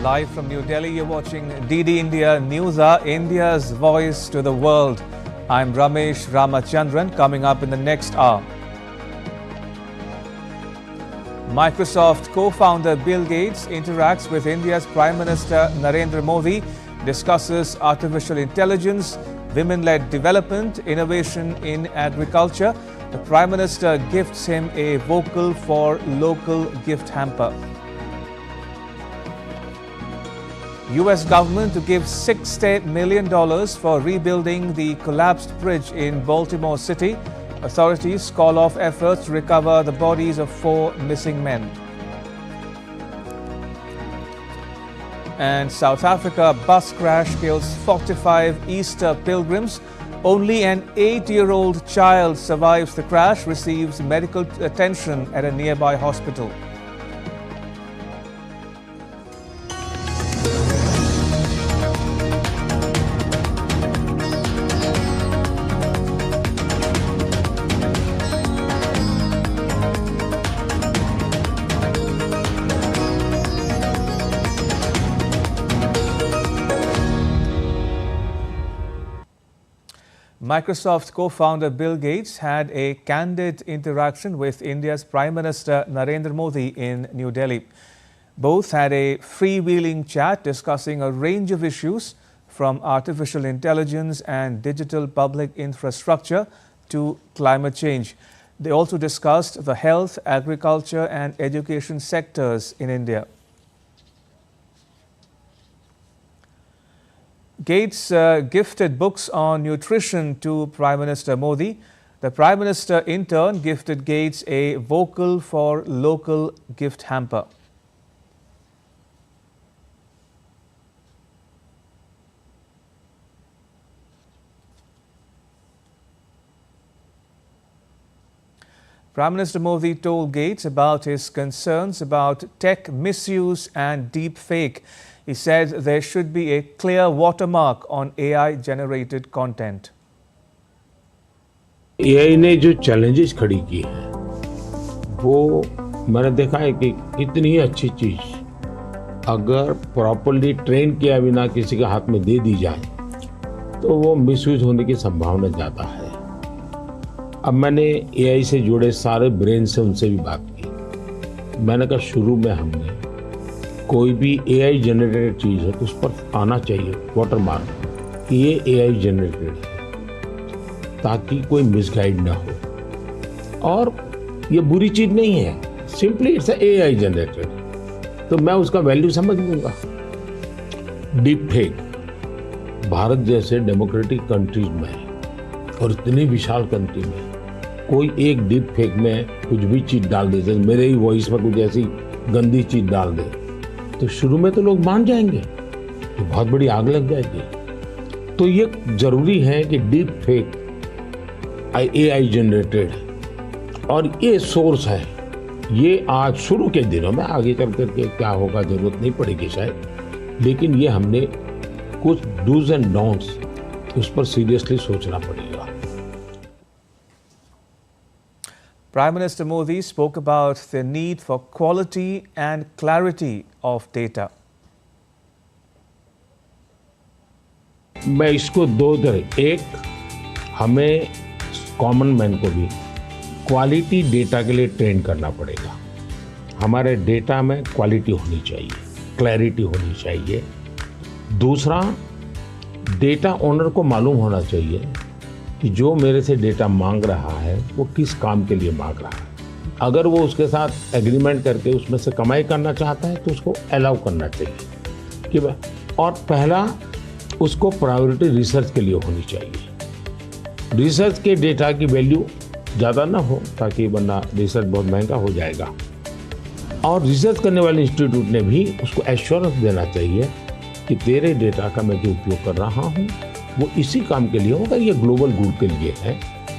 Live from New Delhi, you're watching DD India News Hour, India's voice to the world. I'm Ramesh Ramachandran. Coming up in the next hour, Microsoft co-founder Bill Gates interacts with India's Prime Minister Narendra Modi, discusses artificial intelligence, women-led development, innovation in agriculture. The Prime Minister gifts him a vocal for local gift hamper. US government to give $60 million for rebuilding the collapsed bridge in Baltimore City. Authorities call off efforts to recover the bodies of 4 missing men. And South Africa bus crash kills 45 Easter pilgrims. Only an 8-year-old child survives the crash, receives medical attention at a nearby hospital. Microsoft co-founder Bill Gates had a candid interaction with India's Prime Minister Narendra Modi in New Delhi. Both had a freewheeling chat discussing a range of issues from artificial intelligence and digital public infrastructure to climate change. They also discussed the health, agriculture and education sectors in India. Gates gifted books on nutrition to Prime Minister Modi. The Prime Minister in turn gifted Gates a vocal for local gift hamper. Prime Minister Modi told Gates about his concerns about tech misuse and deep fake. He said there should be a clear watermark on AI-generated content. AI ने जो challenges खड़ी की है, वो मैंने देखा है कि इतनी अच्छी चीज अगर properly train किया बिना किसी के हाथ में दे दी जाए, तो वो misuse होने की संभावना ज़्यादा है। अब मैंने AI से जुड़े सारे brain से उनसे भी बात की। मैंने कहा शुरू में हमने कोई भी AI जनरेटेड चीज़ है तो उस पर आना चाहिए वाटरमार्क कि ये AI जनरेटेड है, ताकि कोई मिसगाइड ना हो। और ये बुरी चीज़ नहीं है, सिंपली इट्स AI जनरेटेड, तो मैं उसका वैल्यू समझ लूँगा। डीप फेक भारत जैसे डेमोक्रेटिक कंट्रीज में और इतनी विशाल कंट्री में कोई एक डीप फेक में कुछ भी चीज़ डाल दे, जैसे मेरे ही वॉइस में कुछ ऐसी गंदी चीज़ डाल दे, तो शुरू में तो लोग मान जाएंगे, तो बहुत बड़ी आग लग जाएगी। तो ये जरूरी है कि डीप फेक AI जनरेटेड है और ये सोर्स है। ये आज शुरू के दिनों में, आगे चल करके क्या होगा जरूरत नहीं पड़ेगी शायद, लेकिन ये हमने कुछ डूज एंड डोंट्स उस पर सीरियसली सोचना पड़ेगा। Prime Minister Modi spoke about the need for quality and clarity of data. मैं इसको दो तरह, एक हमें कॉमन मैन को भी क्वालिटी डेटा के लिए ट्रेन करना पड़ेगा। हमारे डेटा में क्वालिटी होनी चाहिए, क्लैरिटी होनी चाहिए। दूसरा, डेटा ओनर को मालूम होना चाहिए कि जो मेरे से डेटा मांग रहा है वो किस काम के लिए मांग रहा है। अगर वो उसके साथ एग्रीमेंट करके उसमें से कमाई करना चाहता है तो उसको अलाउ करना चाहिए कि और पहला, उसको प्रायोरिटी रिसर्च के लिए होनी चाहिए। रिसर्च के डेटा की वैल्यू ज़्यादा ना हो, ताकि वरना रिसर्च बहुत महंगा हो जाएगा। और रिसर्च करने वाले इंस्टीट्यूट ने भी उसको एश्योरेंस देना चाहिए कि तेरे डेटा का मैं जो उपयोग कर रहा हूँ वो इसी काम के लिए होगा, ये ग्लोबल गुड के लिए है,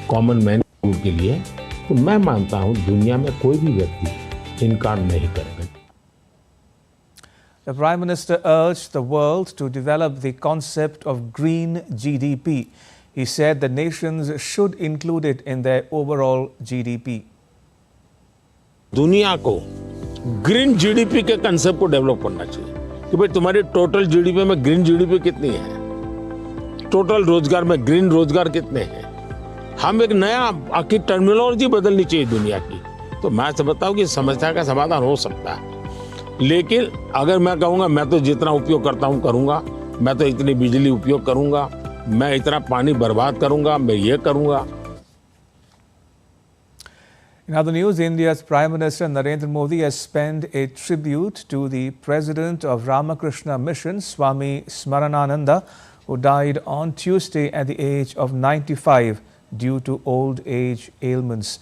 कॉमन मैन गुड के लिए। तो मैं मानता हूँ दुनिया में कोई भी व्यक्ति इनकार नहीं करेगा। The Prime Minister urged the world to develop the concept of green GDP. He said the nations should include it in their overall GDP. दुनिया को ग्रीन GDP के कंसेप्ट को डेवलप करना चाहिए। कि भाई तुम्हारी टोटल जीडीपी में ग्रीन जीडीपी कितनी है, टोटल रोजगार में ग्रीन रोजगार कितने हैं। हम एक नया आखिर टर्मिनोलॉजी बदलनी चाहिए दुनिया की। तो मैं समझता हूँ कि समस्या का समाधान हो सकता है, लेकिन अगर मैं कहूँगा मैं तो जितना उपयोग करता हूँ करूँगा, मैं तो इतनी बिजली उपयोग करूँगा, मैं इतना पानी बर्बाद करूँगा, मैं ये करूँगा। In other news, India's Prime Minister Narendra Modi has penned a tribute to the President of Ramakrishna Mission, Swami Smaranananda, who died on Tuesday at the age of 95 due to old age ailments.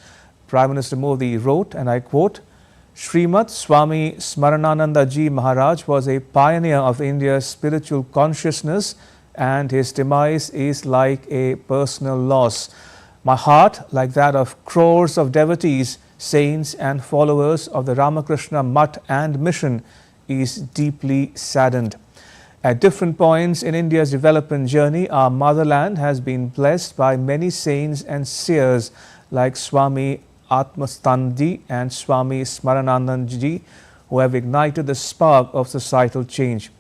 Prime Minister Modi wrote, and I quote, Srimad Swami Smaranananda Ji Maharaj was a pioneer of India's spiritual consciousness, and his demise is like a personal loss. My heart, like that of crores of devotees, saints and followers of the Ramakrishna Mutt and Mission, is deeply saddened. At different points in India's development journey, our motherland has been blessed by many saints and seers like Swami Atmasthanji and Swami Smaranandanji, who have ignited the spark of societal change.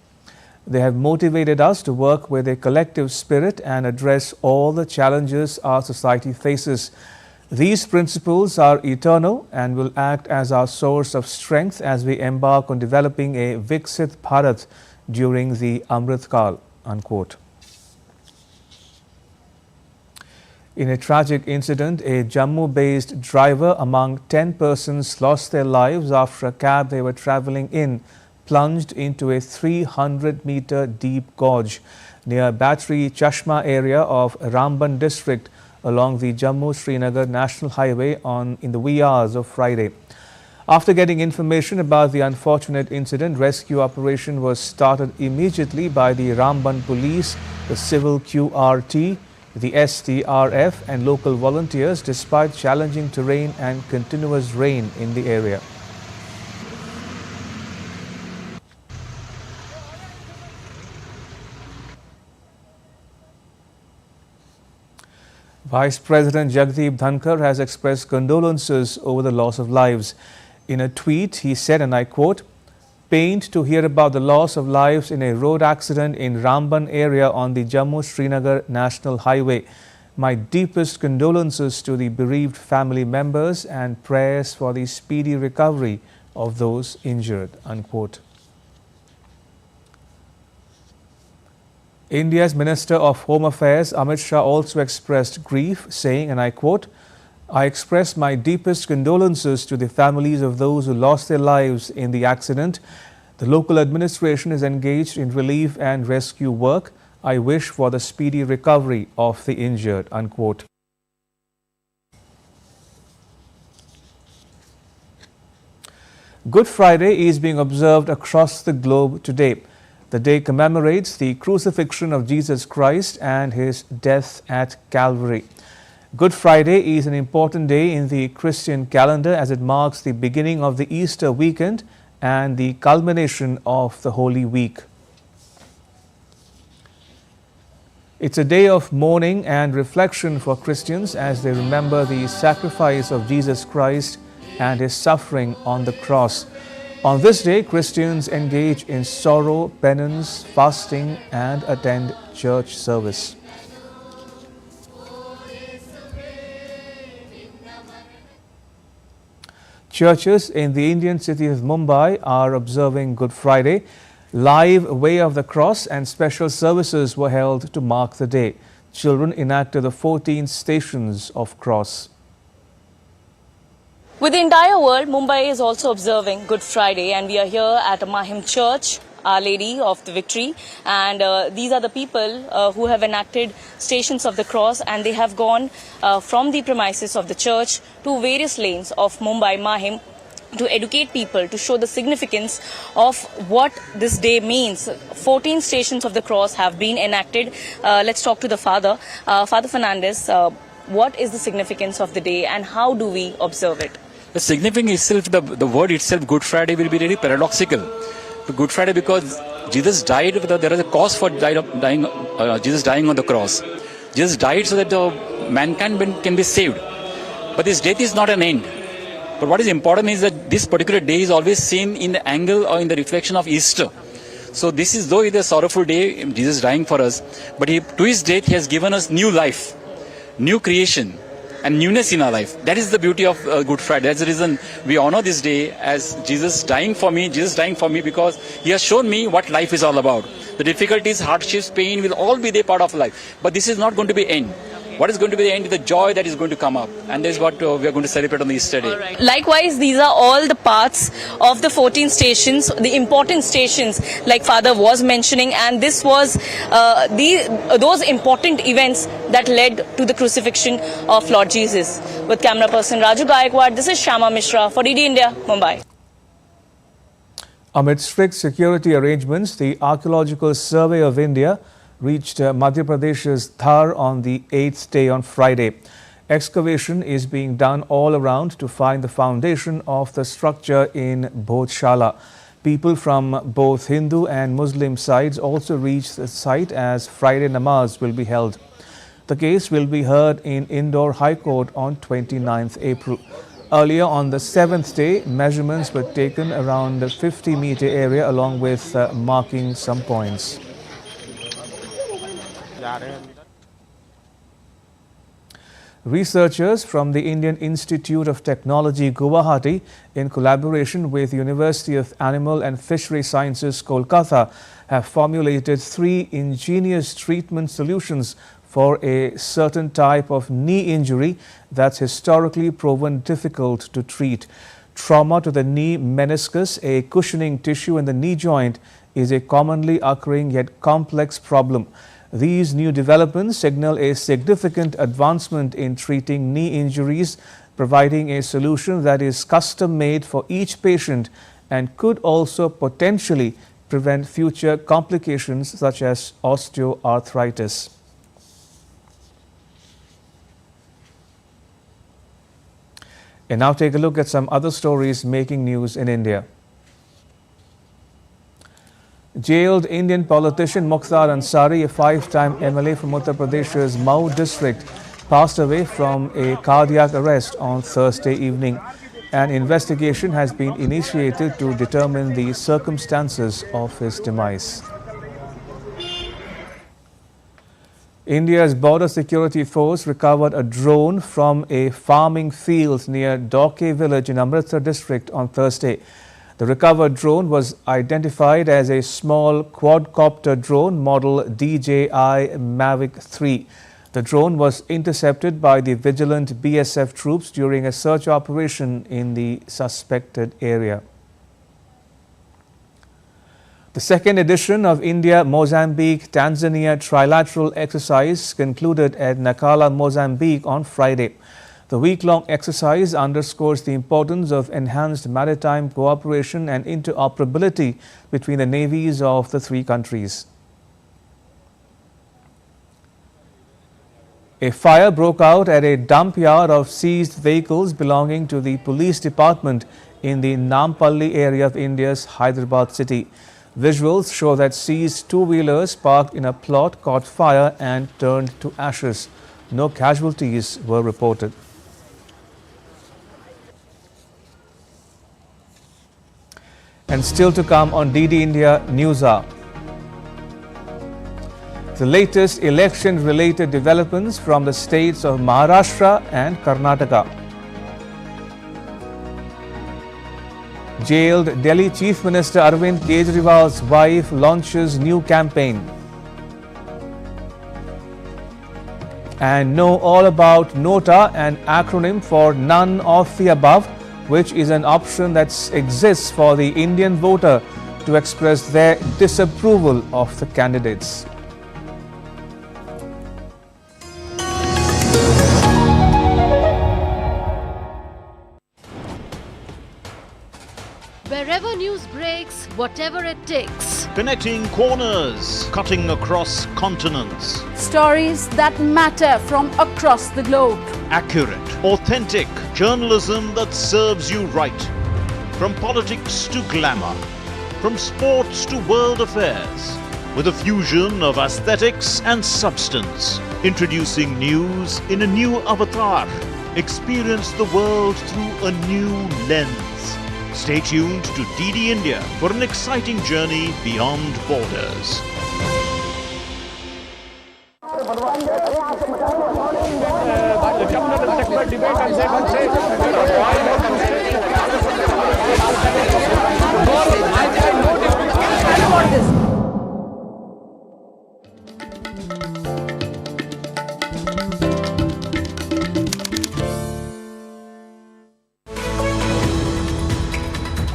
They have motivated us to work with a collective spirit and address all the challenges our society faces. These principles are eternal and will act as our source of strength as we embark on developing a Viksit Bharat during the Amrit Kal, unquote. In a tragic incident, a Jammu-based driver among 10 persons lost their lives after a cab they were travelling in plunged into a 300-meter deep gorge near Battery Chashma area of Ramban district along the Jammu-Srinagar National Highway in the wee hours of Friday. After getting information about the unfortunate incident, rescue operation was started immediately by the Ramban police, the civil QRT, the SDRF and local volunteers despite challenging terrain and continuous rain in the area. Vice President Jagdeep Dhankar has expressed condolences over the loss of lives. In a tweet, he said, and I quote, "Pained to hear about the loss of lives in a road accident in Ramban area on the Jammu-Srinagar National Highway. My deepest condolences to the bereaved family members and prayers for the speedy recovery of those injured," unquote. India's Minister of Home Affairs Amit Shah also expressed grief, saying, and I quote, "I express my deepest condolences to the families of those who lost their lives in the accident. The local administration is engaged in relief and rescue work. I wish for the speedy recovery of the injured," unquote. Good Friday is being observed across the globe today. The day commemorates the crucifixion of Jesus Christ and his death at Calvary. Good Friday is an important day in the Christian calendar as it marks the beginning of the Easter weekend and the culmination of the Holy Week. It's a day of mourning and reflection for Christians as they remember the sacrifice of Jesus Christ and his suffering on the cross. On this day, Christians engage in sorrow, penance, fasting, and attend church service. Churches in the Indian city of Mumbai are observing Good Friday. Live Way of the Cross and special services were held to mark the day. Children enacted the 14 stations of cross. With the entire world, Mumbai is also observing Good Friday, and we are here at Mahim Church, Our Lady of the Victory, and these are the people who have enacted Stations of the Cross, and they have gone from the premises of the church to various lanes of Mumbai, Mahim, to educate people, to show the significance of what this day means. 14 Stations of the Cross have been enacted. Let's talk to the Father. Father Fernandez, what is the significance of the day and how do we observe it? The significance itself, the word itself, Good Friday, will be really paradoxical. Good Friday because Jesus died, there is a cause for Jesus dying on the cross. Jesus died so that mankind can be saved. But this death is not an end. But what is important is that this particular day is always seen in the angle or in the reflection of Easter. So this is, though it is a sorrowful day, Jesus dying for us, but to his death he has given us new life, new creation and newness in our life. That is the beauty of Good Friday. That's the reason we honor this day as Jesus dying for me because he has shown me what life is all about. The difficulties, hardships, pain will all be the part of life. But this is not going to be end. What is going to be the end is the joy that is going to come up. And that is what we are going to celebrate on the Easter day. Right. Likewise, these are all the parts of the 14 stations, the important stations like Father was mentioning. And this was those important events that led to the crucifixion of Lord Jesus. With camera person Raju Gaikwad, this is Shama Mishra for DD India, Mumbai. Amid strict security arrangements, the Archaeological Survey of India reached Madhya Pradesh's Dhar on the 8th day on Friday. Excavation is being done all around to find the foundation of the structure in Bodhshala. People from both Hindu and Muslim sides also reached the site as Friday namaz will be held. The case will be heard in Indore High Court on 29th April. Earlier on the 7th day, measurements were taken around the 50-meter area along with marking some points. Researchers from the Indian Institute of Technology, Guwahati, in collaboration with University of Animal and Fishery Sciences, Kolkata, have formulated 3 ingenious treatment solutions for a certain type of knee injury that's historically proven difficult to treat. Trauma to the knee meniscus, a cushioning tissue in the knee joint, is a commonly occurring yet complex problem. These new developments signal a significant advancement in treating knee injuries, providing a solution that is custom-made for each patient and could also potentially prevent future complications such as osteoarthritis. And now take a look at some other stories making news in India. Jailed Indian politician Mukhtar Ansari, a 5-time MLA from Uttar Pradesh's Mau district, passed away from a cardiac arrest on Thursday evening. An investigation has been initiated to determine the circumstances of his demise. India's border security force recovered a drone from a farming field near Dorke village in Amritsar district on Thursday. The recovered drone was identified as a small quadcopter drone model DJI Mavic 3. The drone was intercepted by the vigilant BSF troops during a search operation in the suspected area. The second edition of India-Mozambique-Tanzania trilateral exercise concluded at Nacala, Mozambique on Friday. The week-long exercise underscores the importance of enhanced maritime cooperation and interoperability between the navies of the 3 countries. A fire broke out at a dump yard of seized vehicles belonging to the police department in the Nampalli area of India's Hyderabad city. Visuals show that seized 2-wheelers parked in a plot caught fire and turned to ashes. No casualties were reported. And still to come on DD India News Hour. The latest election-related developments from the states of Maharashtra and Karnataka. Jailed Delhi Chief Minister Arvind Kejriwal's wife launches new campaign. And know all about NOTA, an acronym for None of the Above, which is an option that exists for the Indian voter to express their disapproval of the candidates. Wherever news breaks, whatever it takes. Connecting corners, cutting across continents. Stories that matter from across the globe. Accurate, authentic journalism that serves you right. From politics to glamour, from sports to world affairs, with a fusion of aesthetics and substance. Introducing news in a new avatar. Experience the world through a new lens. Stay tuned to DD India for an exciting journey beyond borders.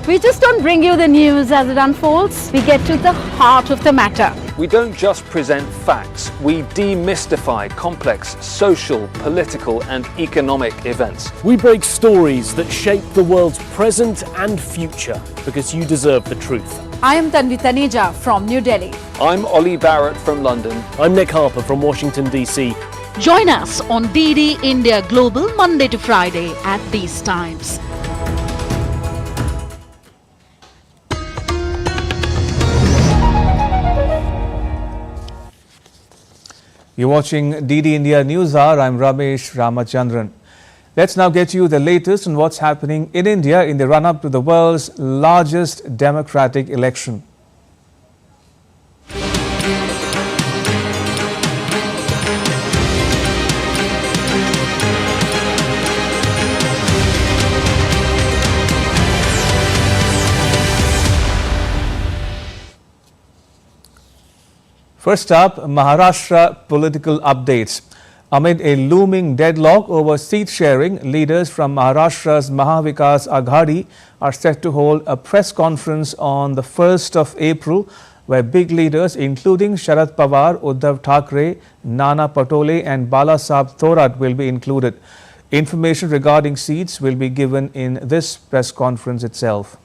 We just don't bring you the news as it unfolds. We get to the heart of the matter. We don't just present facts, we demystify complex social, political and economic events. We break stories that shape the world's present and future because you deserve the truth. I am Tanvi Taneja from New Delhi. I'm Ollie Barrett from London. I'm Nick Harper from Washington, D.C. Join us on DD India Global Monday to Friday at these times. You're watching DD India News Hour. I'm Ramesh Ramachandran. Let's now get you the latest on what's happening in India in the run-up to the world's largest democratic election. First up, Maharashtra political updates. Amid a looming deadlock over seat sharing, leaders from Maharashtra's Mahavikas Aghadi are set to hold a press conference on the 1st of April, where big leaders including Sharad Pawar, Uddhav Thackeray, Nana Patole and Balasaheb Thorat will be included. Information regarding seats will be given in this press conference itself.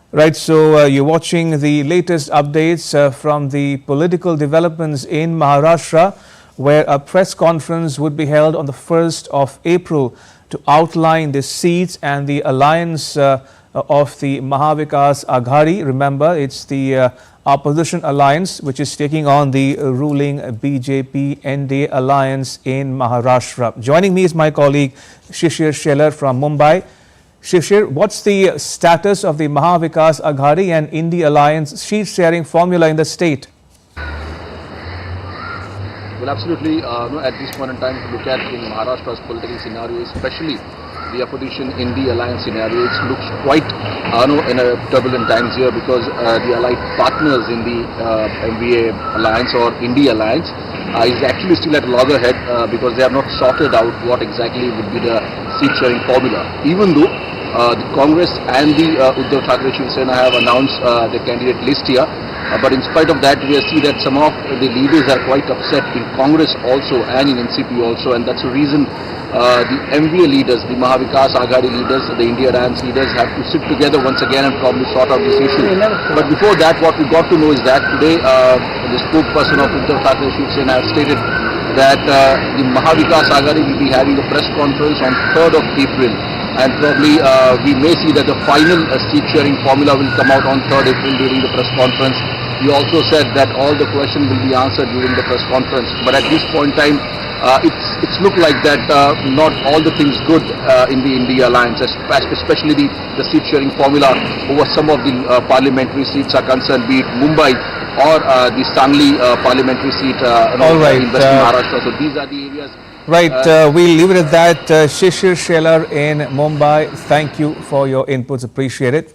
Right, so you're watching the latest updates from the political developments in Maharashtra, where a press conference would be held on the 1st of April to outline the seats and the alliance of the Mahavikas Aghadi. Remember, it's the opposition alliance which is taking on the ruling BJP NDA alliance in Maharashtra. Joining me is my colleague Shishir Shelar from Mumbai. Shishir, what's the status of the Mahavikas Aghadi and India Alliance seat sharing formula in the state? Well, absolutely. At this point in time, to look at in Maharashtra's political scenario, especially the opposition India Alliance scenario, it looks quite in a turbulent times here because the allied partners in the MVA Alliance or India Alliance is actually still at loggerhead because they have not sorted out what exactly would be the seat sharing formula. Even though the Congress and the Uddhav Thackeray Shiv Sena have announced the candidate list here, but in spite of that, we see that some of the leaders are quite upset in Congress also and in NCP also, and that's the reason the MVA leaders, the Mahavikas Aghadi leaders, the India Alliance leaders have to sit together once again and probably sort out this issue. But before that, what we got to know is that today the spokesperson of Uddhav Thackeray Shiv Sena has stated that the Mahavikas Aghadi will be having a press conference on 3rd of April, and probably we may see that the final seat sharing formula will come out on 3rd April during the press conference. He also said that all the questions will be answered during the press conference, but at this point in time it's looked like that not all the things good in the India Alliance, especially the seat sharing formula over some of the parliamentary seats are concerned, be it Mumbai or the Sangli parliamentary seat in Western Maharashtra. So these are the areas. Right, we'll leave it at that. Shishir Shelar in Mumbai, thank you for your inputs, appreciate it.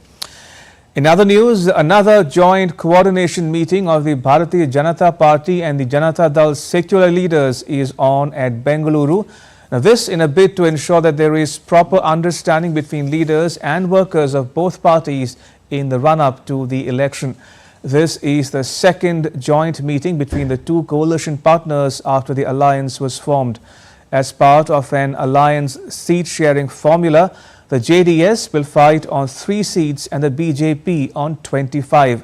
In other news, another joint coordination meeting of the Bharatiya Janata Party and the Janata Dal secular leaders is on at Bengaluru. Now, this in a bid to ensure that there is proper understanding between leaders and workers of both parties in the run-up to the election. This is the second joint meeting between the two coalition partners after the alliance was formed. As part of an alliance seat-sharing formula, the JDS will fight on 3 seats and the BJP on 25.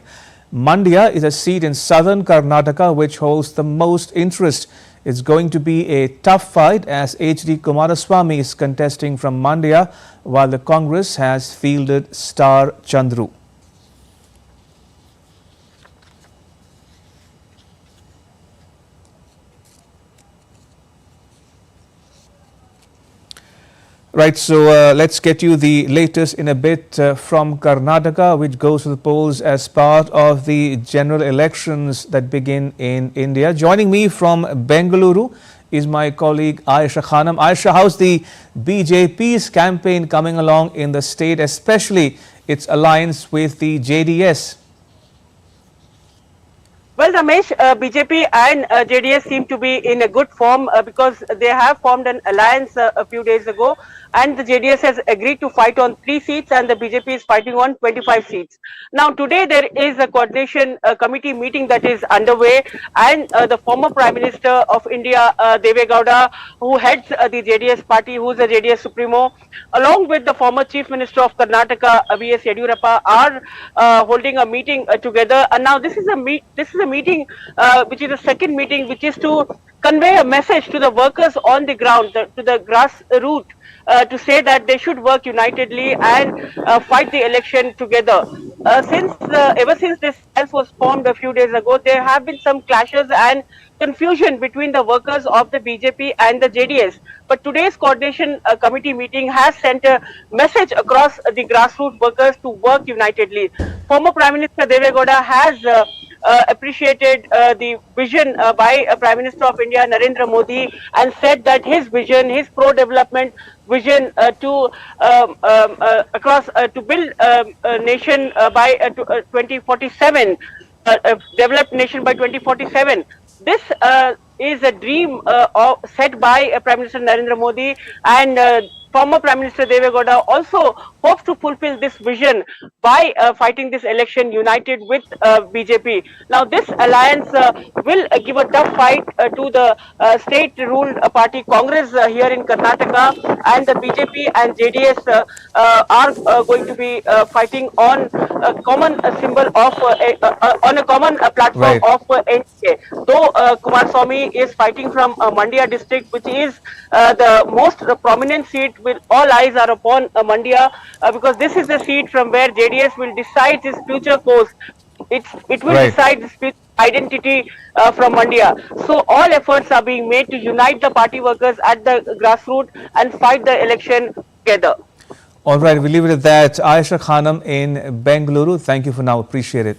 Mandya is a seat in southern Karnataka which holds the most interest. It's going to be a tough fight as H.D. Kumaraswamy is contesting from Mandya while the Congress has fielded Star Chandru. Right, so let's get you the latest in a bit from Karnataka, which goes to the polls as part of the general elections that begin in India. Joining me from Bengaluru is my colleague Aisha Khanam. Aisha, how's the BJP's campaign coming along in the state, especially its alliance with the JDS? Well, Ramesh, BJP and JDS seem to be in a good form because they have formed an alliance a few days ago, and the JDS has agreed to fight on 3 seats and the BJP is fighting on 25 seats. Now, today there is a coordination committee meeting that is underway, and the former Prime Minister of India, Deve Gowda, who heads the JDS party, who is the JDS Supremo, along with the former Chief Minister of Karnataka, V.S. Yediyurappa, are holding a meeting together. And now this is a meeting which is the second meeting, which is to convey a message to the workers on the ground, to the grassroots, to say that they should work unitedly and fight the election together. Ever since this alliance was formed a few days ago, there have been some clashes and confusion between the workers of the BJP and the JDS. But today's coordination committee meeting has sent a message across the grassroots workers to work unitedly. Former Prime Minister Deve Gowda has appreciated the vision by Prime Minister of India Narendra Modi, and said that his vision, his pro-development vision to build a nation by 2047, developed nation by 2047. This is a dream set by Prime Minister Narendra Modi, and former Prime Minister Deve Gowda also hopes to fulfill this vision by fighting this election united with BJP. Now, this alliance will give a tough fight to the state-ruled party Congress here in Karnataka, and the BJP and JDS are going to be fighting on a common symbol of on a common platform of NDA. Though Kumaraswamy is fighting from Mandya district, which is the most prominent seat, with all eyes are upon Mandya, because this is the seat from where JDS will decide its future course. It will decide its future identity from Mandya. So all efforts are being made to unite the party workers at the grassroots and fight the election together. All right, we'll leave it at that. Aisha Khanam in Bengaluru, thank you for now. Appreciate it.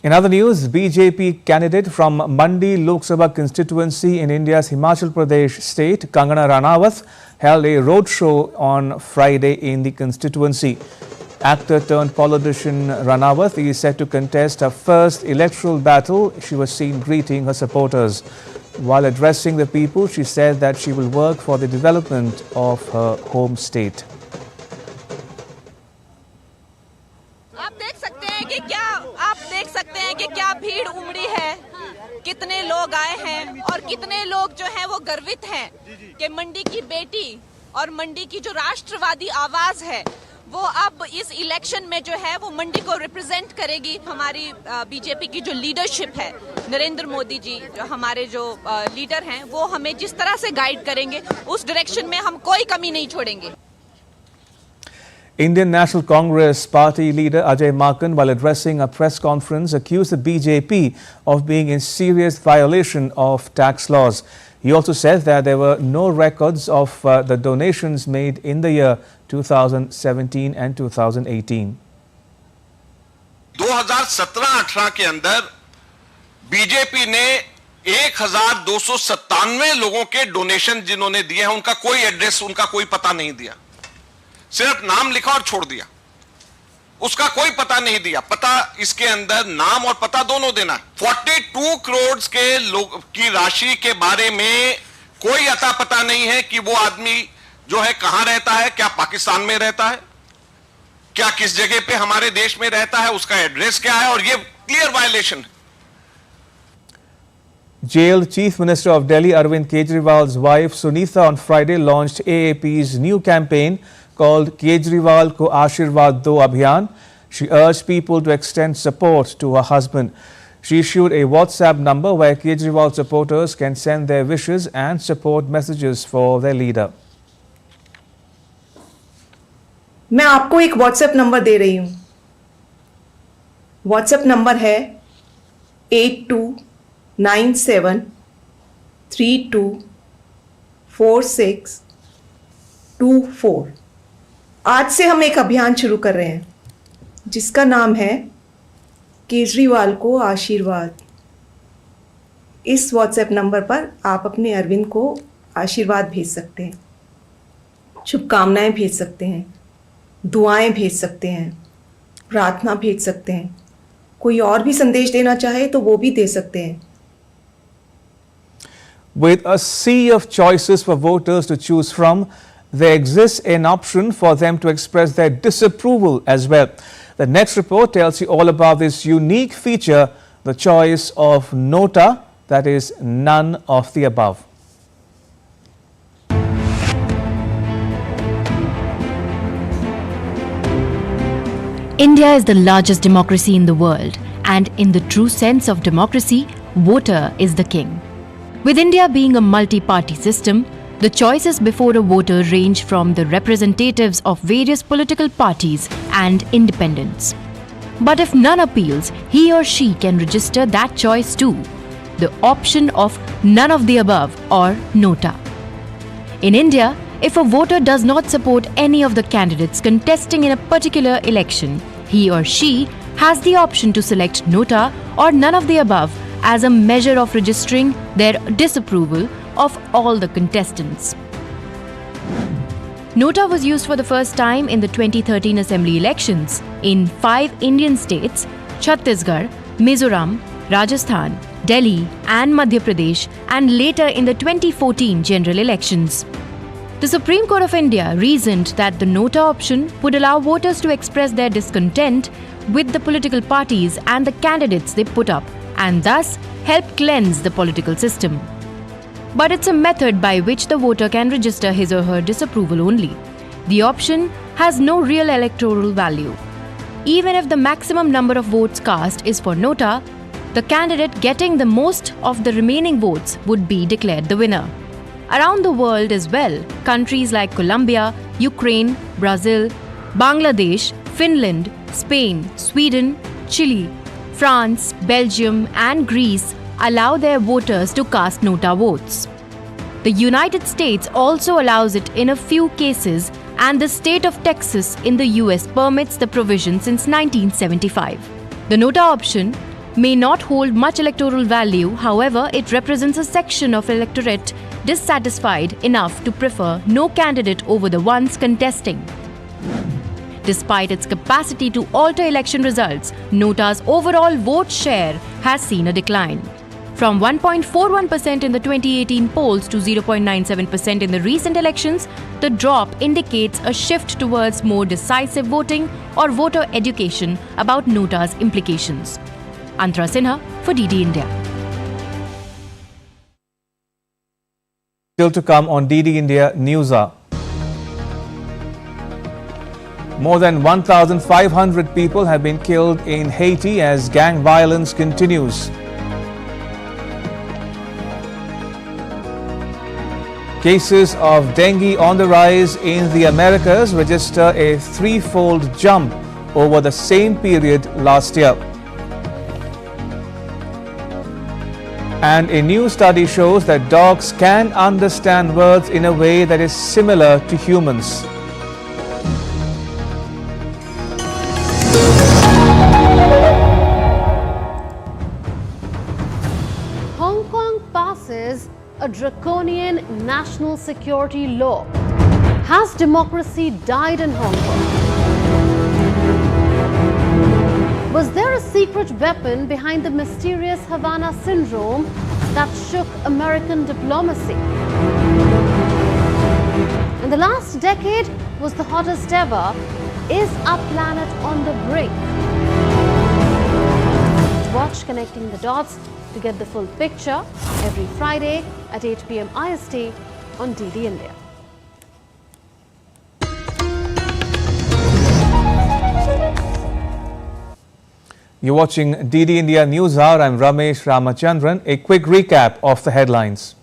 In other news, BJP candidate from Mandi Lok Sabha constituency in India's Himachal Pradesh state, Kangana Ranawat, held a roadshow on Friday in the constituency. Actor turned politician Ranawat is set to contest her first electoral battle. She was seen greeting her supporters. While addressing the people, she said that she will work for the development of her home state. देख सकते हैं कि क्या भीड़ उमड़ी है, कितने लोग आए हैं और कितने लोग जो हैं वो गर्वित हैं कि मंडी की बेटी और मंडी की जो राष्ट्रवादी आवाज है वो अब इस इलेक्शन में जो है वो मंडी को रिप्रेजेंट करेगी। हमारी बीजेपी की जो लीडरशिप है, नरेंद्र मोदी जी जो हमारे जो लीडर हैं, वो हमें जिस तरह से गाइड करेंगे उस डायरेक्शन में हम कोई कमी नहीं छोड़ेंगे। Indian National Congress party leader Ajay Maken, while addressing a press conference, accused the BJP of being in serious violation of tax laws. He also said that there were no records of the donations made in the year 2017 and 2018. 2017-18 के अंदर BJP ने 1297 लोगों के donation जिन्होंने दिए हैं, उनका कोई एड्रेस, उनका कोई पता नहीं दिया। सिर्फ नाम लिखा और छोड़ दिया, उसका कोई पता नहीं दिया। पता इसके अंदर नाम और पता दोनों देना। 42 करोड़ के लोग की राशि के बारे में कोई अता पता नहीं है कि वो आदमी जो है कहां रहता है, क्या पाकिस्तान में रहता है, क्या किस जगह पे हमारे देश में रहता है, उसका एड्रेस क्या है, और ये क्लियर वायलेशन है। Jailed Chief Minister of Delhi Arvind Kejriwal's wife Sunitha on Friday launched AAP's new campaign called Kejriwal Ko Aashirwad Do Abhiyan. She urged people to extend support to her husband. She issued a WhatsApp number where Kejriwal supporters can send their wishes and support messages for their leader. मैं आपको एक WhatsApp number दे रही हूँ। WhatsApp number है 82973246 24। आज से हम एक अभियान शुरू कर रहे हैं जिसका नाम है केजरीवाल को आशीर्वाद। इस व्हाट्सएप नंबर पर आप अपने अरविंद को आशीर्वाद भेज सकते हैं, शुभकामनाएं भेज सकते हैं, दुआएं भेज सकते हैं, प्रार्थना भेज सकते हैं। कोई और भी संदेश देना चाहे तो वो भी दे सकते हैं। With a sea of choices for voters to choose from, there exists an option for them to express their disapproval as well. The next report tells you all about this unique feature, the choice of nota, that is none of the above. India is the largest democracy in the world, and in the true sense of democracy, voter is the king. With India being a multi-party system, the choices before a voter range from the representatives of various political parties and independents. But if none appeals, he or she can register that choice too, the option of none of the above or nota. In India, if a voter does not support any of the candidates contesting in a particular election, he or she has the option to select nota or none of the above as a measure of registering their disapproval of all the contestants. Nota was used for the first time in the 2013 assembly elections in 5 Indian states: Chhattisgarh, Mizoram, Rajasthan, Delhi and Madhya Pradesh, and later in the 2014 general elections. The Supreme Court of India reasoned that the nota option would allow voters to express their discontent with the political parties and the candidates they put up, and thus help cleanse the political system. But it's a method by which the voter can register his or her disapproval only. The option has no real electoral value. Even if the maximum number of votes cast is for nota, the candidate getting the most of the remaining votes would be declared the winner. Around the world as well, countries like Colombia, Ukraine, Brazil, Bangladesh, Finland, Spain, Sweden, Chile, France, Belgium and Greece allow their voters to cast nota votes. The United States also allows it in a few cases, and the state of Texas in the US permits the provision since 1975. The nota option may not hold much electoral value, however, it represents a section of electorate dissatisfied enough to prefer no candidate over the ones contesting. Despite its capacity to alter election results, nota's overall vote share has seen a decline. From 1.41% in the 2018 polls to 0.97% in the recent elections, the drop indicates a shift towards more decisive voting or voter education about nota's implications. Antara Sinha for DD India. Still to come on DD India News Hour. More than 1,500 people have been killed in Haiti as gang violence continues. Cases of dengue on the rise in the Americas register a threefold jump over the same period last year. And a new study shows that dogs can understand words in a way that is similar to humans. Hong Kong passes a draconian national security law. Has democracy died in Hong Kong? Was there a secret weapon behind the mysterious Havana syndrome that shook American diplomacy? And the last decade was the hottest ever. Is our planet on the brink? Watch Connecting the Dots to get the full picture every Friday at 8 p.m. IST on DD India. You're watching DD India News Hour. I'm Ramesh Ramachandran. A quick recap of the headlines.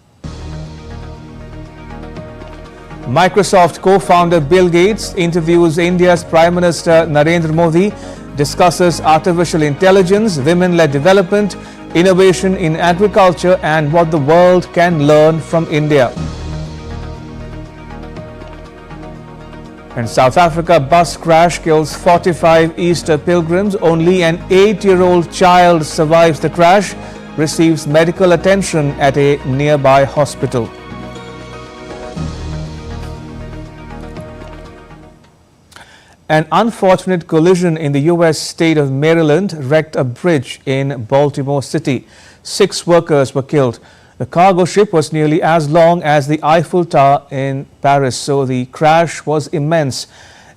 Microsoft co-founder Bill Gates interviews India's Prime Minister Narendra Modi, discusses artificial intelligence, women-led development, innovation in agriculture and what the world can learn from India. And South Africa bus crash kills 45 Easter pilgrims. Only an 8-year-old child survives the crash, receives medical attention at a nearby hospital. An unfortunate collision in the U.S. state of Maryland wrecked a bridge in Baltimore City. 6 workers were killed. The cargo ship was nearly as long as the Eiffel Tower in Paris, so the crash was immense.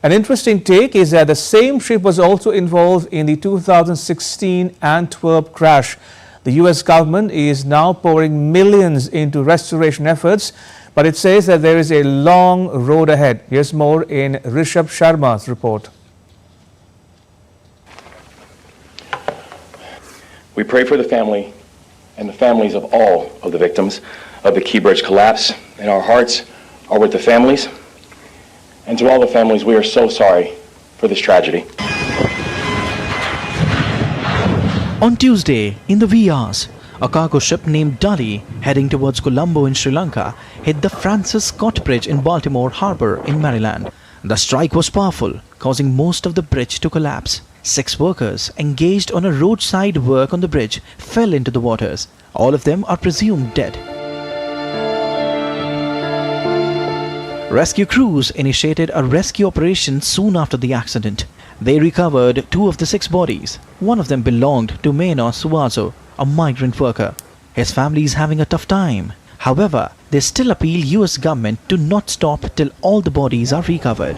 An interesting take is that the same ship was also involved in the 2016 Antwerp crash. The U.S. government is now pouring millions into restoration efforts, but it says that there is a long road ahead. Here's more in Rishabh Sharma's report. We pray for the family and the families of all of the victims of the Key Bridge collapse, and our hearts are with the families. And to all the families, we are so sorry for this tragedy. On Tuesday, in the wee hours, a cargo ship named Dali, heading towards Colombo in Sri Lanka, hit the Francis Scott Bridge in Baltimore Harbor in Maryland. The strike was powerful, causing most of the bridge to collapse. 6 workers engaged on a roadside work on the bridge fell into the waters. All of them are presumed dead. Rescue crews initiated a rescue operation soon after the accident. They recovered 2 of the 6 bodies. One of them belonged to Meno Suazo, a migrant worker. His family is having a tough time. However, they still appeal US government to not stop till all the bodies are recovered.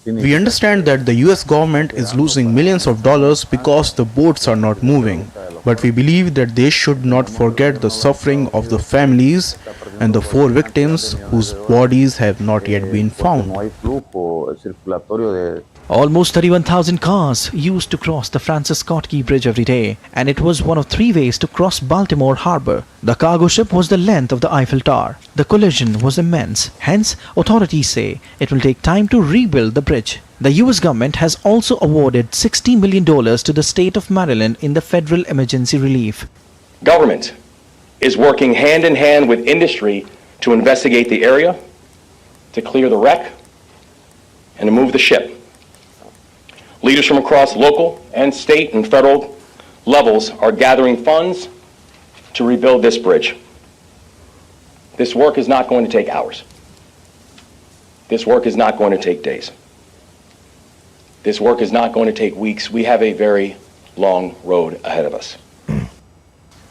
We understand that the US government is losing millions of dollars because the boats are not moving. But we believe that they should not forget the suffering of the families and the 4 victims whose bodies have not yet been found. Almost 31,000 cars used to cross the Francis Scott Key Bridge every day, and it was one of 3 ways to cross Baltimore Harbor. The cargo ship was the length of the Eiffel Tower. The collision was immense. Hence, authorities say it will take time to rebuild the bridge. The US government has also awarded $60 million to the state of Maryland in the federal emergency relief. Government is working hand in hand with industry to investigate the area, to clear the wreck, and to move the ship. Leaders from across local and state and federal levels are gathering funds to rebuild this bridge. This work is not going to take hours. This work is not going to take days. This work is not going to take weeks. We have a very long road ahead of us.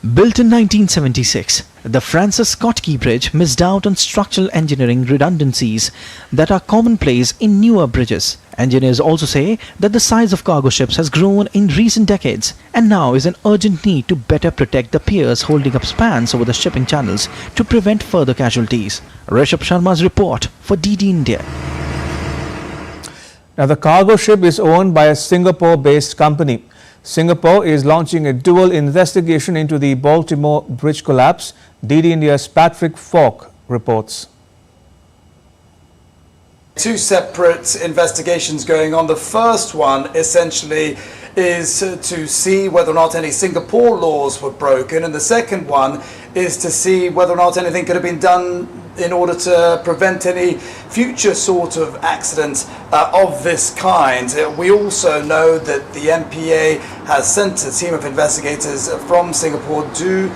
Built in 1976, the Francis Scott Key Bridge missed out on structural engineering redundancies that are commonplace in newer bridges. Engineers also say that the size of cargo ships has grown in recent decades and now is an urgent need to better protect the piers holding up spans over the shipping channels to prevent further casualties. Rishabh Sharma's report for DD India. Now, the cargo ship is owned by a Singapore-based company. Singapore is launching a dual investigation into the Baltimore Bridge collapse. DD India's Patrick Falk reports. 2 separate investigations going on. The first one essentially is to see whether or not any Singapore laws were broken, and the second one is to see whether or not anything could have been done in order to prevent any future sort of accident of this kind. We also know that the MPA has sent a team of investigators from Singapore to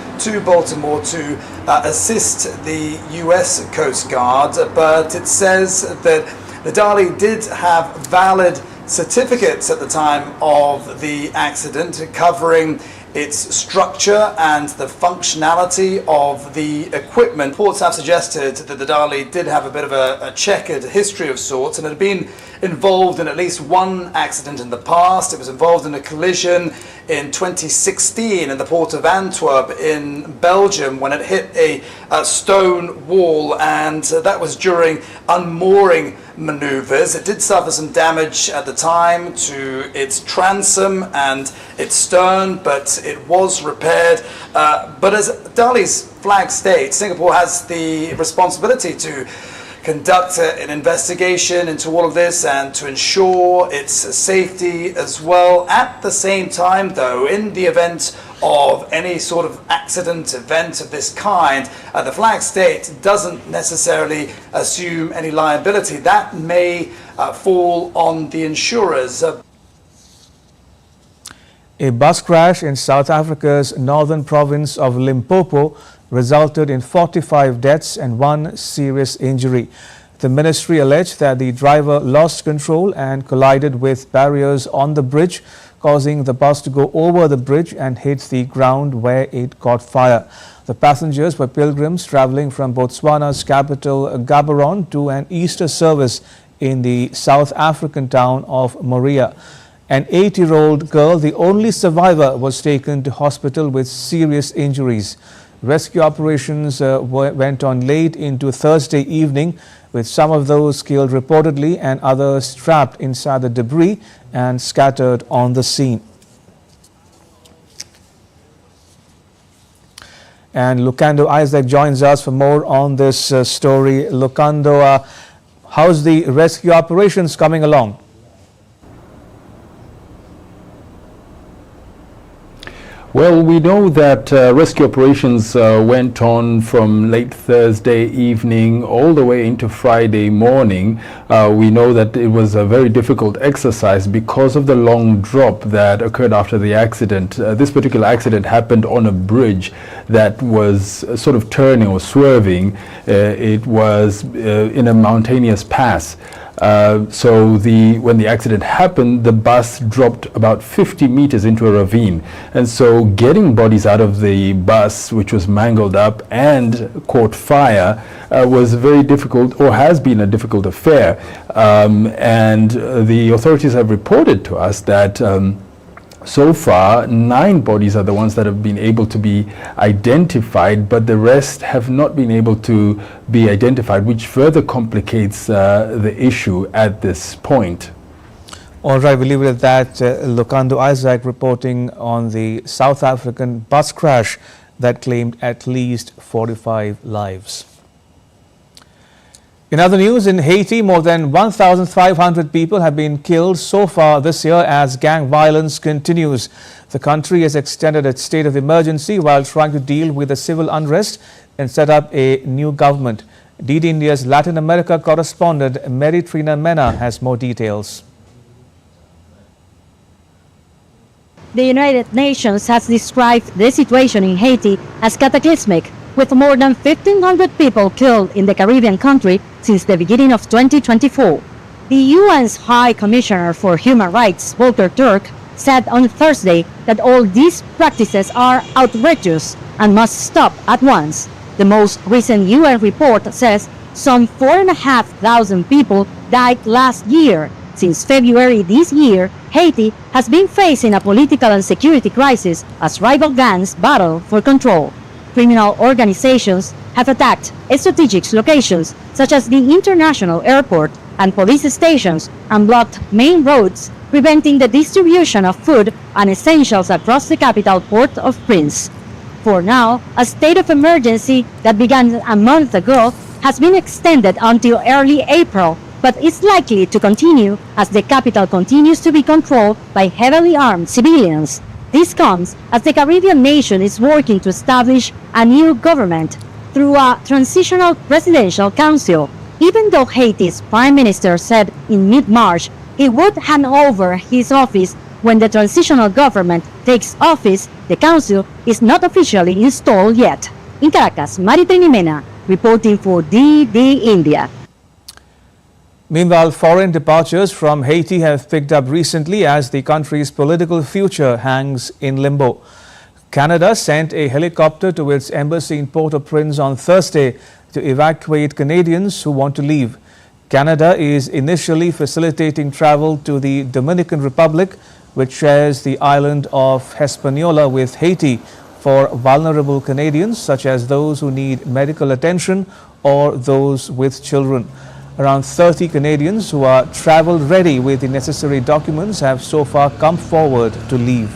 Baltimore to assist the US Coast Guard, but it says that the Dali did have valid certificates at the time of the accident covering its structure and the functionality of the equipment. Reports have suggested that the Dali did have a bit of a checkered history of sorts and had been involved in at least one accident in the past. It was involved in a collision in 2016 in the port of Antwerp in Belgium when it hit a stone wall, and that was during unmooring maneuvers. It did suffer some damage at the time to its transom and its stern, but it was repaired. But as Dali's flag states, Singapore has the responsibility to conduct an investigation into all of this and to ensure its safety as well. At the same time, though, in the event of any sort of accident event of this kind, the flag state doesn't necessarily assume any liability. That may fall on the insurers. A bus crash in South Africa's northern province of Limpopo resulted in 45 deaths and 1 serious injury. The ministry alleged that the driver lost control and collided with barriers on the bridge, causing the bus to go over the bridge and hit the ground where it caught fire. The passengers were pilgrims traveling from Botswana's capital Gaborone to an Easter service in the South African town of Moria. An 8-year-old girl, the only survivor, was taken to hospital with serious injuries. Rescue operations went on late into Thursday evening, with some of those killed reportedly and others trapped inside the debris and scattered on the scene. And Lucando Isaac joins us for more on this story. Lucando, how's the rescue operations coming along? Well, we know that rescue operations went on from late Thursday evening all the way into Friday morning. We know that it was a very difficult exercise because of the long drop that occurred after the accident. This particular accident happened on a bridge that was sort of turning or swerving. It was in a mountainous pass. So when the accident happened, the bus dropped about 50 meters into a ravine, and so getting bodies out of the bus, which was mangled up and caught fire, was very difficult, or has been a difficult affair. And the authorities have reported to us that so far, 9 bodies are the ones that have been able to be identified, but the rest have not been able to be identified, which further complicates the issue at this point. All right, we'll leave it at that. Lucando Isaac reporting on the South African bus crash that claimed at least 45 lives. In other news, in Haiti, more than 1,500 people have been killed so far this year as gang violence continues. The country has extended its state of emergency while trying to deal with the civil unrest and set up a new government. DD India's Latin America correspondent Mary Trina Mena has more details. The United Nations has described the situation in Haiti as cataclysmic, with more than 1,500 people killed in the Caribbean country since the beginning of 2024. The UN's High Commissioner for Human Rights, Volker Turk, said on Thursday that all these practices are outrageous and must stop at once. The most recent UN report says some 4,500 people died last year. Since February this year, Haiti has been facing a political and security crisis as rival gangs battle for control. Criminal organizations have attacked strategic locations such as the international airport and police stations and blocked main roads, preventing the distribution of food and essentials across the capital Port-au-Prince. For now, a state of emergency that began a month ago has been extended until early April, but is likely to continue as the capital continues to be controlled by heavily armed civilians. This comes as the Caribbean nation is working to establish a new government through a transitional presidential council. Even though Haiti's prime minister said in mid-March he would hand over his office when the transitional government takes office, the council is not officially installed yet. In Caracas, Mary Trina Mena reporting for DD India. Meanwhile, foreign departures from Haiti have picked up recently as the country's political future hangs in limbo. Canada sent a helicopter to its embassy in Port-au-Prince on Thursday to evacuate Canadians who want to leave. Canada is initially facilitating travel to the Dominican Republic, which shares the island of Hispaniola with Haiti, for vulnerable Canadians such as those who need medical attention or those with children. Around 30 Canadians who are travel ready with the necessary documents have so far come forward to leave.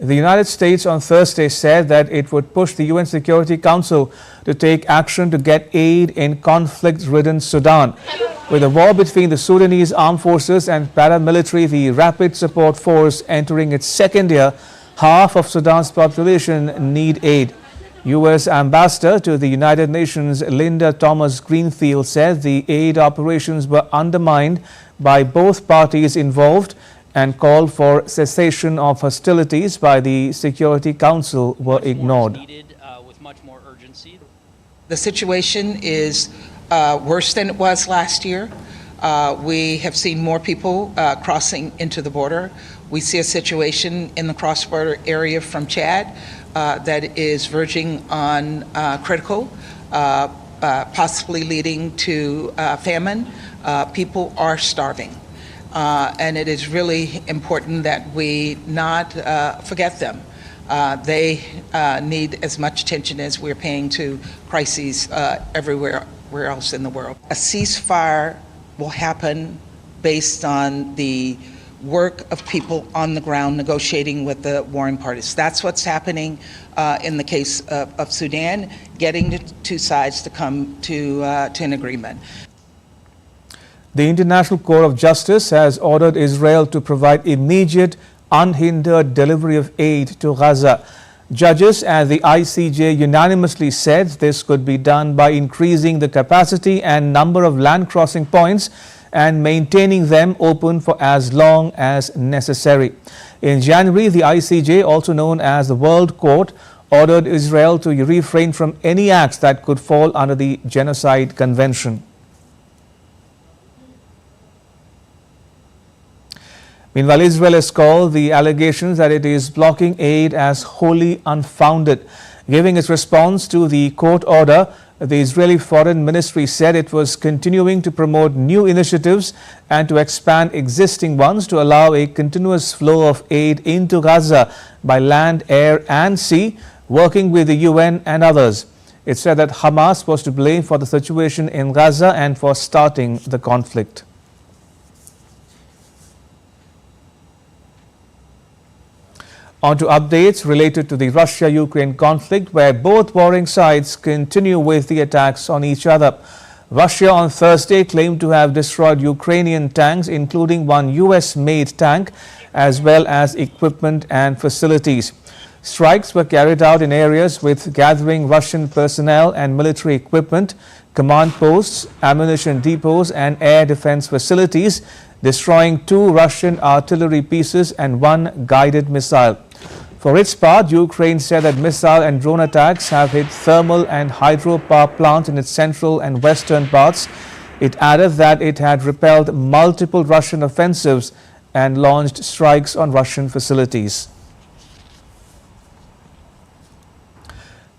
The United States on Thursday said that it would push the UN Security Council to take action to get aid in conflict-ridden Sudan. With the war between the Sudanese armed forces and paramilitary, the Rapid Support Force, entering its second year, half of Sudan's population need aid. U.S. Ambassador to the United Nations Linda Thomas-Greenfield said the aid operations were undermined by both parties involved and called for cessation of hostilities by the Security Council were ignored. The situation is worse than it was last year. We have seen more people crossing into the border. We see a situation in the cross-border area from Chad that is verging on critical, possibly leading to famine. People are starving. And it is really important that we not forget them. They need as much attention as we're paying to crises everywhere else in the world. A ceasefire will happen based on the work of people on the ground negotiating with the warring parties. That's what's happening in the case of Sudan, getting the two sides to come to an agreement. The International Court of Justice has ordered Israel to provide immediate, unhindered delivery of aid to Gaza. Judges at the ICJ unanimously said this could be done by increasing the capacity and number of land crossing points and maintaining them open for as long as necessary. In January, the ICJ, also known as the World Court, ordered Israel to refrain from any acts that could fall under the Genocide Convention. Meanwhile, Israel has called the allegations that it is blocking aid as wholly unfounded. Giving its response to the court order, the Israeli Foreign Ministry said it was continuing to promote new initiatives and to expand existing ones to allow a continuous flow of aid into Gaza by land, air and sea, working with the UN and others. It said that Hamas was to blame for the situation in Gaza and for starting the conflict. On to updates related to the Russia-Ukraine conflict, where both warring sides continue with the attacks on each other. Russia on Thursday claimed to have destroyed Ukrainian tanks, including one US-made tank, as well as equipment and facilities. Strikes were carried out in areas with gathering Russian personnel and military equipment, command posts, ammunition depots and air defense facilities, destroying 2 Russian artillery pieces and 1 guided missile. For its part, Ukraine said that missile and drone attacks have hit thermal and hydropower plants in its central and western parts. It added that it had repelled multiple Russian offensives and launched strikes on Russian facilities.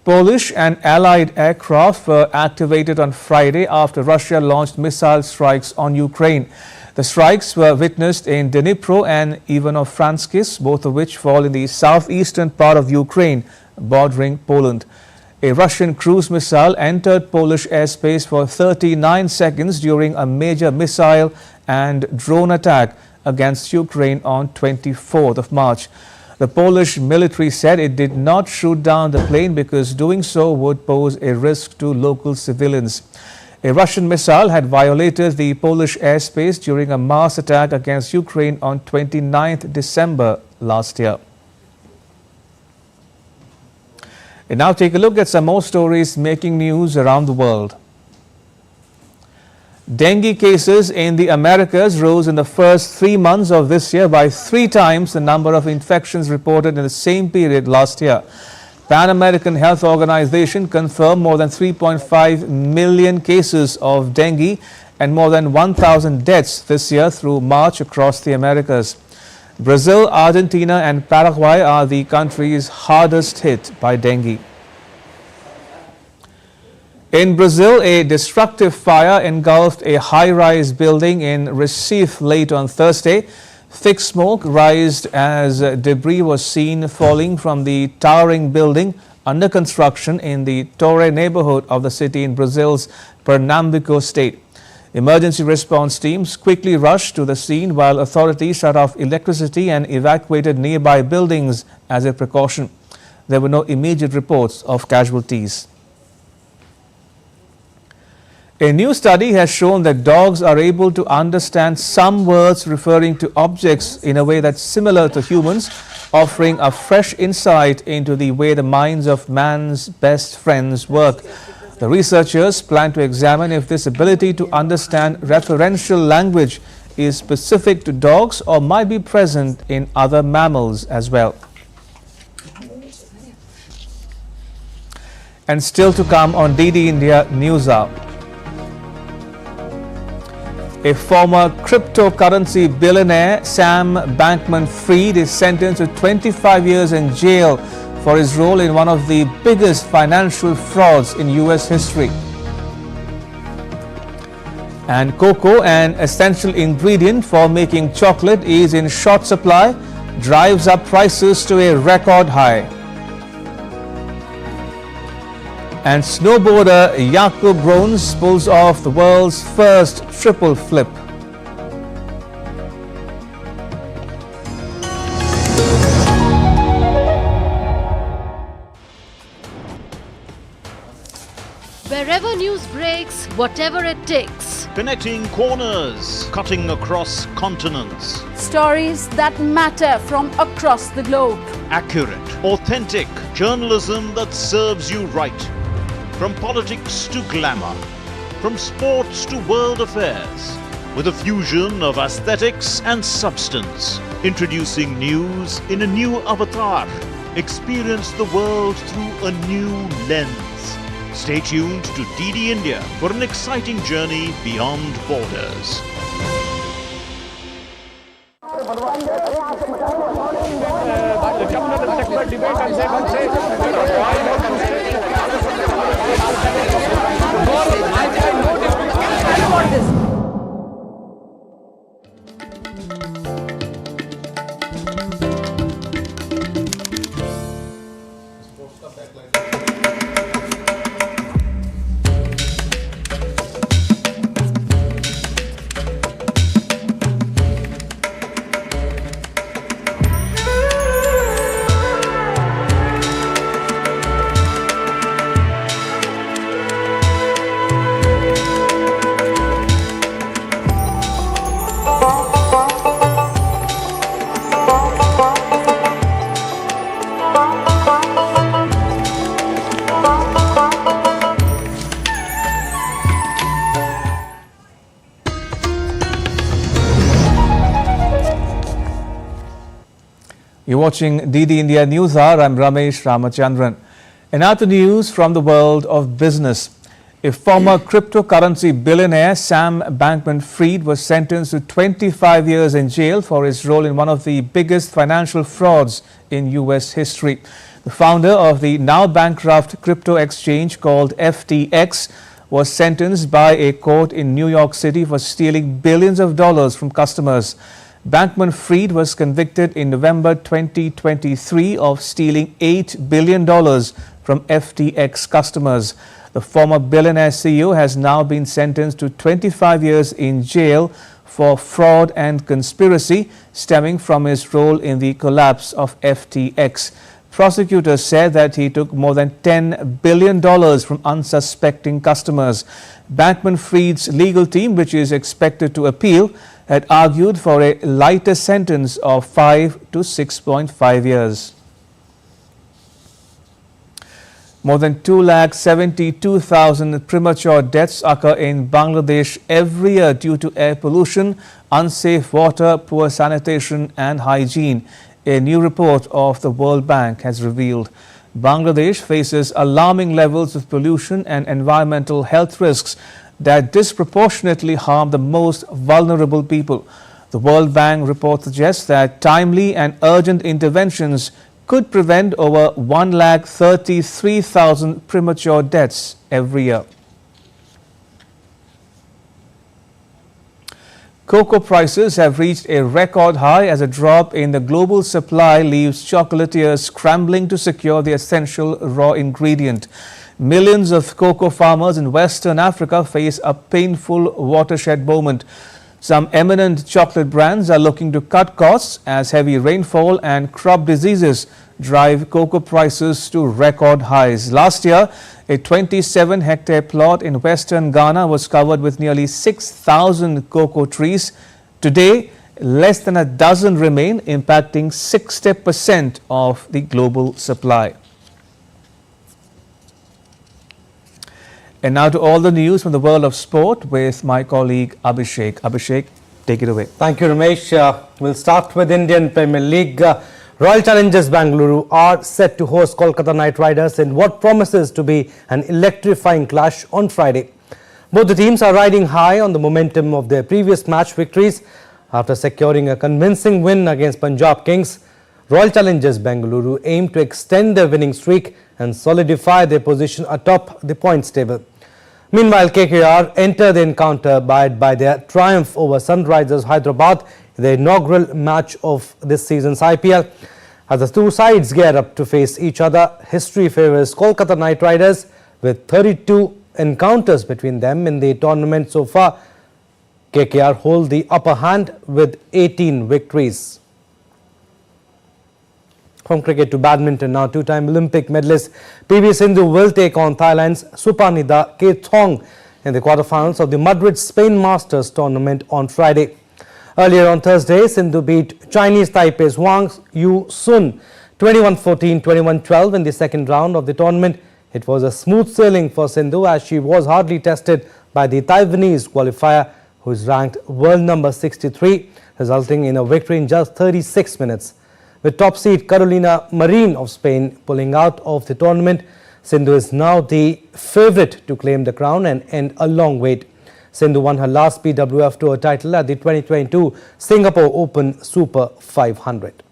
Polish and Allied aircraft were activated on Friday after Russia launched missile strikes on Ukraine. The strikes were witnessed in Dnipro and Ivano-Frankivsk, both of which fall in the southeastern part of Ukraine, bordering Poland. A Russian cruise missile entered Polish airspace for 39 seconds during a major missile and drone attack against Ukraine on 24th of March. The Polish military said it did not shoot down the plane because doing so would pose a risk to local civilians. A Russian missile had violated the Polish airspace during a mass attack against Ukraine on 29th December last year. And now take a look at some more stories making news around the world. Dengue cases in the Americas rose in the first 3 months of this year by 3 times the number of infections reported in the same period last year. Pan American Health Organization confirmed more than 3.5 million cases of dengue and more than 1,000 deaths this year through March across the Americas. Brazil, Argentina and Paraguay are the countries hardest hit by dengue. In Brazil, a destructive fire engulfed a high-rise building in Recife late on Thursday. Thick smoke rised as debris was seen falling from the towering building under construction in the Torre neighborhood of the city in Brazil's Pernambuco state. Emergency response teams quickly rushed to the scene while authorities shut off electricity and evacuated nearby buildings as a precaution. There were no immediate reports of casualties. A new study has shown that dogs are able to understand some words referring to objects in a way that's similar to humans, offering a fresh insight into the way the minds of man's best friends work. The researchers plan to examine if this ability to understand referential language is specific to dogs or might be present in other mammals as well. And still to come on DD India News Hour. A former cryptocurrency billionaire, Sam Bankman-Fried, is sentenced to 25 years in jail for his role in one of the biggest financial frauds in US history. And cocoa, an essential ingredient for making chocolate, is in short supply, drives up prices to a record high. And snowboarder Jakob Brons pulls off the world's first triple flip. Wherever news breaks, whatever it takes. Connecting corners, cutting across continents. Stories that matter from across the globe. Accurate, authentic journalism that serves you right. From politics to glamour, from sports to world affairs, with a fusion of aesthetics and substance. Introducing news in a new avatar. Experience the world through a new lens. Stay tuned to DD India for an exciting journey beyond borders. You're watching DD India News Hour. I'm Ramesh Ramachandran. And now to news from the world of business. A former cryptocurrency billionaire, Sam Bankman-Fried, was sentenced to 25 years in jail for his role in one of the biggest financial frauds in US history. The founder of the now bankrupt crypto exchange called FTX was sentenced by a court in New York City for stealing billions of dollars from customers. Bankman-Fried was convicted in November 2023 of stealing $8 billion from FTX customers. The former billionaire CEO has now been sentenced to 25 years in jail for fraud and conspiracy stemming from his role in the collapse of FTX. Prosecutors said that he took more than $10 billion from unsuspecting customers. Bankman-Fried's legal team, which is expected to appeal, had argued for a lighter sentence of 5 to 6.5 years. More than 272,000 premature deaths occur in Bangladesh every year due to air pollution, unsafe water, poor sanitation and hygiene. A new report of the World Bank has revealed. Bangladesh faces alarming levels of pollution and environmental health risks that disproportionately harm the most vulnerable people. The World Bank report suggests that timely and urgent interventions could prevent over 133,000 premature deaths every year. Cocoa prices have reached a record high as a drop in the global supply leaves chocolatiers scrambling to secure the essential raw ingredient. Millions of cocoa farmers in Western Africa face a painful watershed moment. Some eminent chocolate brands are looking to cut costs as heavy rainfall and crop diseases drive cocoa prices to record highs. Last year, a 27-hectare plot in western Ghana was covered with nearly 6,000 cocoa trees. Today, less than a dozen remain, impacting 60% of the global supply. And now to all the news from the world of sport with my colleague Abhishek. Abhishek, take it away. Thank you, Ramesh. We'll start with Indian Premier League. Royal Challengers Bengaluru are set to host Kolkata Knight Riders in what promises to be an electrifying clash on Friday. Both the teams are riding high on the momentum of their previous match victories after securing a convincing win against Punjab Kings. Royal Challengers Bengaluru aim to extend their winning streak and solidify their position atop the points table. Meanwhile, KKR enter the encounter by their triumph over Sunrisers Hyderabad in the inaugural match of this season's IPL. As the two sides gear up to face each other, history favours Kolkata Knight Riders with 32 encounters between them in the tournament so far. KKR hold the upper hand with 18 victories. From cricket to badminton now, two-time Olympic medalist PV Sindhu will take on Thailand's Supanida Kethong in the quarterfinals of the Madrid Spain Masters tournament on Friday. Earlier on Thursday, Sindhu beat Chinese Taipei's Wang Yu-sun 21-14, 21-12 in the second round of the tournament. It was a smooth sailing for Sindhu as she was hardly tested by the Taiwanese qualifier, who is ranked world number 63, resulting in a victory in just 36 minutes. With top seed Carolina Marin of Spain pulling out of the tournament, Sindhu is now the favourite to claim the crown and end a long wait. Sindhu won her last BWF Tour title at the 2022 Singapore Open Super 500.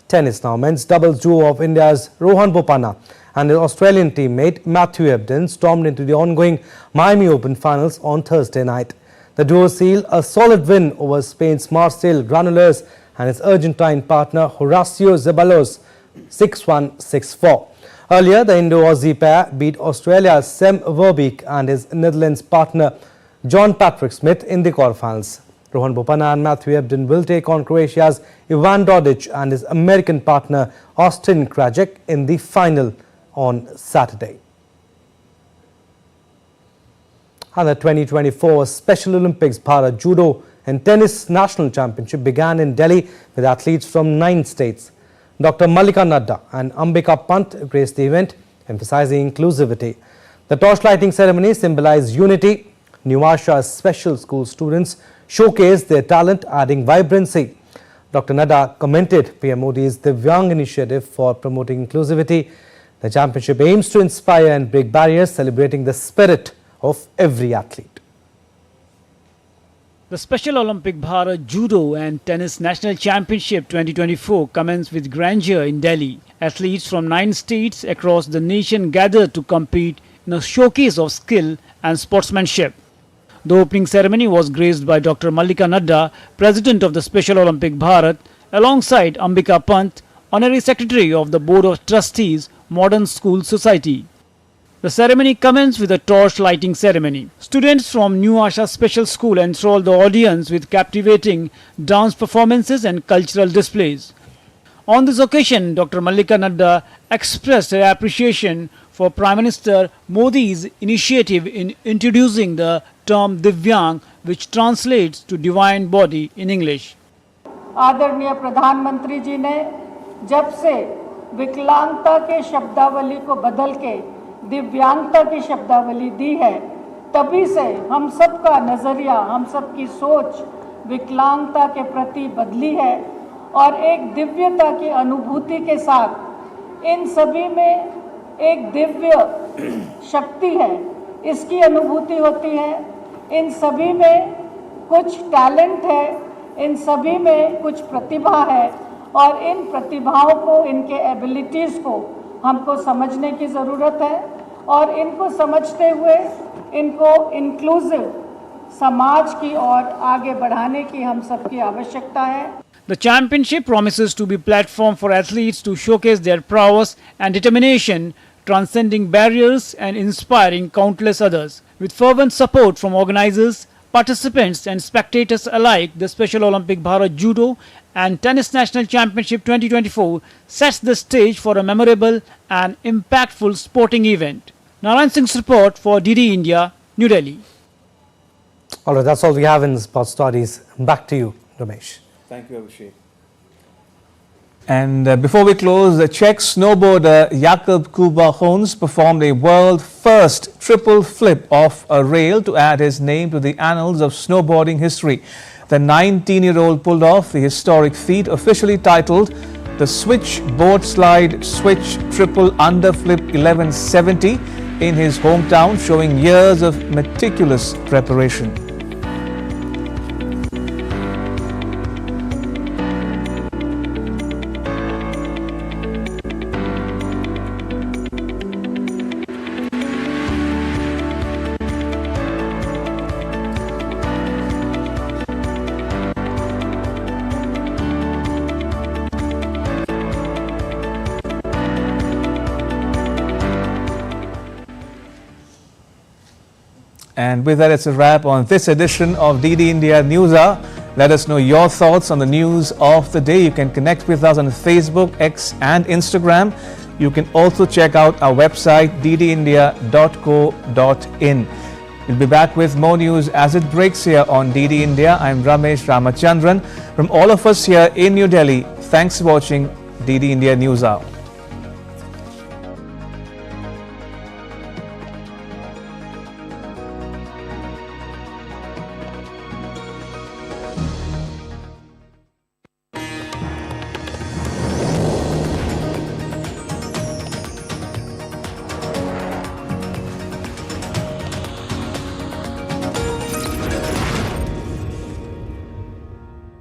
Tennis now. Men's doubles duo of India's Rohan Bopanna and his Australian teammate Matthew Ebden stormed into the ongoing Miami Open finals on Thursday night. The duo sealed a solid win over Spain's Marcel Granollers and his Argentine partner Horacio Zeballos 6-1, 6-4. Earlier, the Indo-Aussie pair beat Australia's Sam Verbeek and his Netherlands partner John Patrick Smith in the quarterfinals. Rohan Bopanna and Matthew Ebden will take on Croatia's Ivan Dodic and his American partner Austin Krajicek in the final on Saturday. And the 2024 Special Olympics Para Judo and Tennis National Championship began in Delhi with athletes from 9 states. Dr. Mallika Nadda and Ambika Pant graced the event, emphasizing inclusivity. The torchlighting ceremony symbolized unity. New Asha's special school students showcased their talent, adding vibrancy. Dr. Nadda commented PM Modi's Divyang initiative for promoting inclusivity. The championship aims to inspire and break barriers, celebrating the spirit of every athlete. The Special Olympic Bharat Judo and Tennis National Championship 2024 commenced with grandeur in Delhi. Athletes from 9 states across the nation gathered to compete in a showcase of skill and sportsmanship. The opening ceremony was graced by Dr. Mallika Nadda, President of the Special Olympic Bharat, alongside Ambika Pant, Honorary Secretary of the Board of Trustees, Modern School Society. The ceremony commenced with a torch lighting ceremony. Students from New Asha Special School enthralled the audience with captivating dance performances and cultural displays. On this occasion, Dr. Mallika Nadda expressed her appreciation for Prime Minister Modi's initiative in introducing the term Divyang, which translates to divine body in English. आदरणीय प्रधानमंत्री जी ने जब से विकलांगता के शब्दावली को बदल के दिव्यांगता की शब्दावली दी है, तभी से हम सबका नज़रिया, हम सबकी सोच विकलांगता के प्रति बदली है और एक दिव्यता की अनुभूति के साथ इन सभी में एक दिव्य शक्ति है, इसकी अनुभूति होती है। इन सभी में कुछ टैलेंट है, इन सभी में कुछ प्रतिभा है और इन प्रतिभाओं को, इनके एबिलिटीज़ को हमको समझने की ज़रूरत है और इनको समझते हुए इनको इंक्लूसिव समाज की ओर आगे बढ़ाने की हम सबकी आवश्यकता है। The championship promises to be a platform for athletes to showcase their prowess and determination, transcending barriers and inspiring countless others. With fervent support from organizers, participants and spectators alike, the Special Olympic Bharat Judo and Tennis National Championship 2024 sets the stage for a memorable and impactful sporting event. Narayan Singh's report for DD India, New Delhi. All right, that's all we have in Sports Stories. Back to you, Ramesh. Thank you, Abhishek. And before we close, the Czech snowboarder Jakub Kuba-Hons performed a world-first triple flip off a rail to add his name to the annals of snowboarding history. The 19-year-old pulled off the historic feat, officially titled the Switch Board Slide Switch Triple Underflip 1170 in his hometown, showing years of meticulous preparation. And with that, it's a wrap on this edition of DD India News Hour. Let us know your thoughts on the news of the day. You can connect with us on Facebook, X and Instagram. You can also check out our website ddindia.co.in. We'll be back with more news as it breaks here on DD India. I'm Ramesh Ramachandran. From all of us here in New Delhi, thanks for watching DD India News Hour.